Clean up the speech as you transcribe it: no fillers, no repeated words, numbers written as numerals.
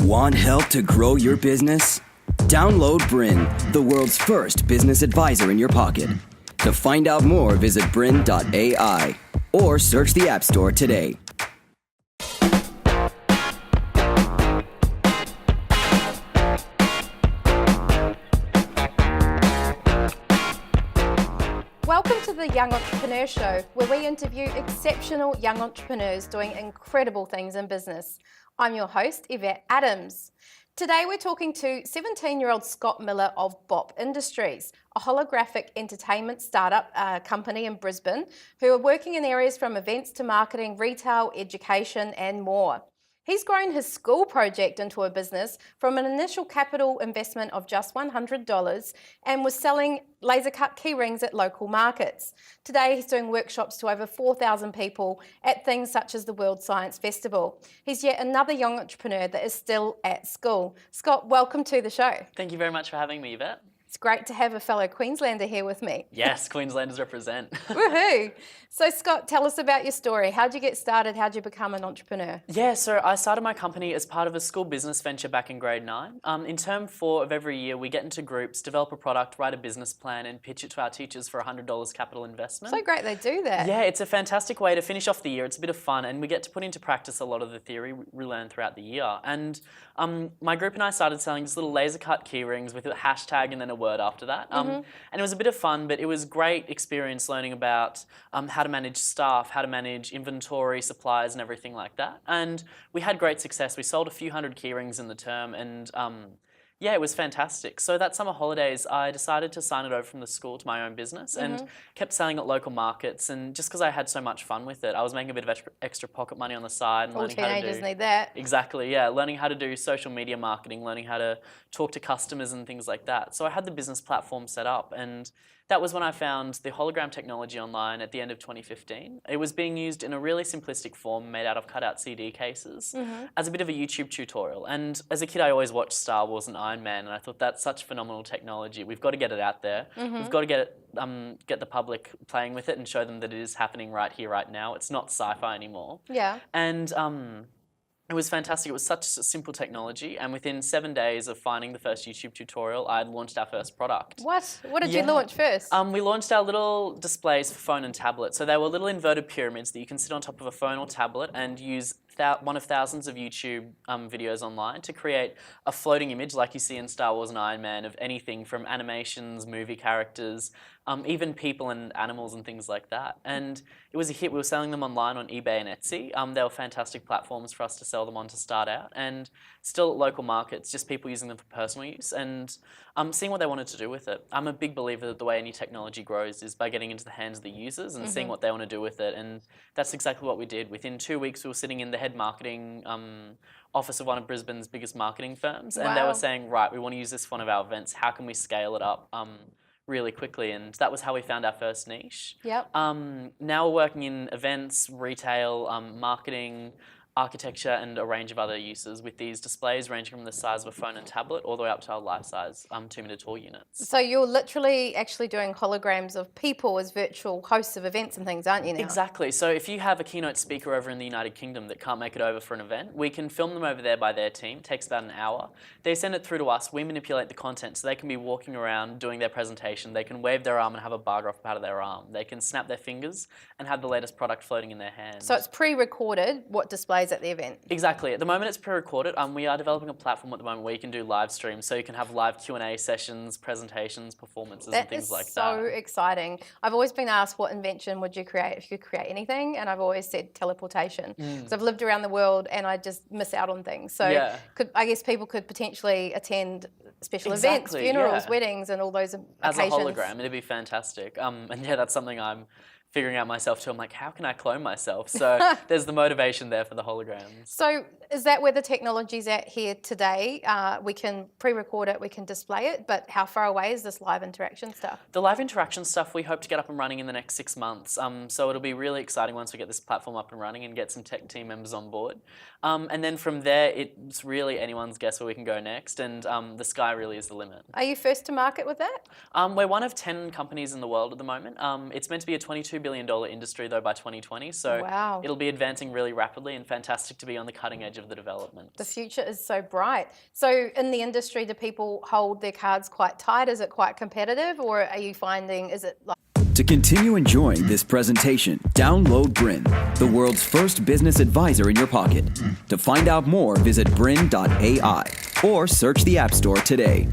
Want help to grow your business? Download Bryn, the world's first business advisor in your pocket. To find out more, visit bryn.ai or search the App Store today. Welcome to the Young Entrepreneur Show, where we interview exceptional young entrepreneurs doing incredible things in business. I'm your host, Yvette Adams. Today we're talking to 17-year-old Scott Miller of Bop Industries, a holographic entertainment startup company in Brisbane, who are working in areas from events to marketing, retail, education, and more. He's grown his school project into a business from an initial capital investment of just $100 and was selling laser cut key rings at local markets. Today he's doing workshops to over 4,000 people at things such as the World Science Festival. He's yet another young entrepreneur that is still at school. Scott, welcome to the show. Thank you very much for having me, Yvette. It's great to have a fellow Queenslander here with me. Yes, Queenslanders represent. Woohoo! So Scott, tell us about your story. How'd you get started? How'd you become an entrepreneur? Yeah, so I started my company as part of a school business venture back in grade 9. In term 4 of every year, we get into groups, develop a product, write a business plan, and pitch it to our teachers for $100 capital investment. So great they do that. Yeah, it's a fantastic way to finish off the year. It's a bit of fun, and we get to put into practice a lot of the theory we learn throughout the year. And my group and I started selling just little laser cut key rings with a hashtag and then a word after that. And it was a bit of fun, but it was great experience learning about how to manage staff, how to manage inventory, supplies, and everything like that. And we had great success. We sold a few hundred key rings in the term, and yeah, it was fantastic. So that summer holidays, I decided to sign it over from the school to my own business and kept selling at local markets. And just because I had so much fun with it, I was making a bit of extra pocket money on the side. And All learning how to teenagers need that. Exactly, yeah. Learning how to do social media marketing, learning how to talk to customers and things like that. So I had the business platform set up, and that was when I found the hologram technology online at the end of 2015. It was being used in a really simplistic form made out of cutout CD cases as a bit of a YouTube tutorial. And as a kid, I always watched Star Wars and Iron Man, and I thought that's such phenomenal technology. We've got to get it out there. We've got to get the public playing with it and show them that it is happening right here, right now. It's not sci-fi anymore. Yeah. And it was fantastic. It was such simple technology, and within 7 days of finding the first YouTube tutorial, I had launched our first product. What? What did you launch first? We launched our little displays for phone and tablet. So they were little inverted pyramids that you can sit on top of a phone or tablet and use one of thousands of YouTube videos online to create a floating image like you see in Star Wars and Iron Man of anything from animations, movie characters, even people and animals and things like that. And it was a hit. We were selling them online on eBay and Etsy. They were fantastic platforms for us to sell them on to start out, and still at local markets, just people using them for personal use and seeing what they wanted to do with it. I'm a big believer that the way any technology grows is by getting into the hands of the users and seeing what they want to do with it. And that's exactly what we did. Within 2 weeks, we were sitting in the head marketing office of one of Brisbane's biggest marketing firms, and they were saying, right, we want to use this for one of our events. How can we scale it up really quickly? And that was how we found our first niche. Yep. Now we're working in events, retail, marketing, architecture, and a range of other uses with these displays ranging from the size of a phone and tablet all the way up to our life-size 2-metre tall units. So you're literally actually doing holograms of people as virtual hosts of events and things, aren't you now? Exactly. So if you have a keynote speaker over in the United Kingdom that can't make it over for an event, we can film them over there by their team. It takes about an hour. They send it through to us. We manipulate the content so they can be walking around doing their presentation. They can wave their arm and have a bar graph out of their arm. They can snap their fingers and have the latest product floating in their hands. So it's pre-recorded what displays at the event? Exactly. At the moment it's pre-recorded. We are developing a platform at the moment where you can do live streams, so you can have live Q&A sessions, presentations, performances and things like that. That is so exciting. I've always been asked what invention would you create if you could create anything, and I've always said teleportation. So I've lived around the world and I just miss out on things. So I guess people could potentially attend special events, funerals, weddings and all those occasions. As a hologram, it'd be fantastic. And yeah, that's something I'm figuring out myself too. I'm like, how can I clone myself? So there's the motivation there for the holograms. So is that where the technology's at here today? We can pre-record it, we can display it, but how far away is this live interaction stuff? The live interaction stuff we hope to get up and running in the next 6 months. So it'll be really exciting once we get this platform up and running and get some tech team members on board. And then from there, it's really anyone's guess where we can go next, and the sky really is the limit. Are you first to market with that? We're one of 10 companies in the world at the moment. It's meant to be a $22 $2 billion industry, though, by 2020. So Wow. it'll be advancing really rapidly and fantastic to be on the cutting edge of the development. The future is so bright. So in the industry, do people hold their cards quite tight? Is it quite competitive, or are you finding, is it like... To continue enjoying this presentation, download Bryn, the world's first business advisor in your pocket. To find out more, visit bryn.ai or search the App Store today.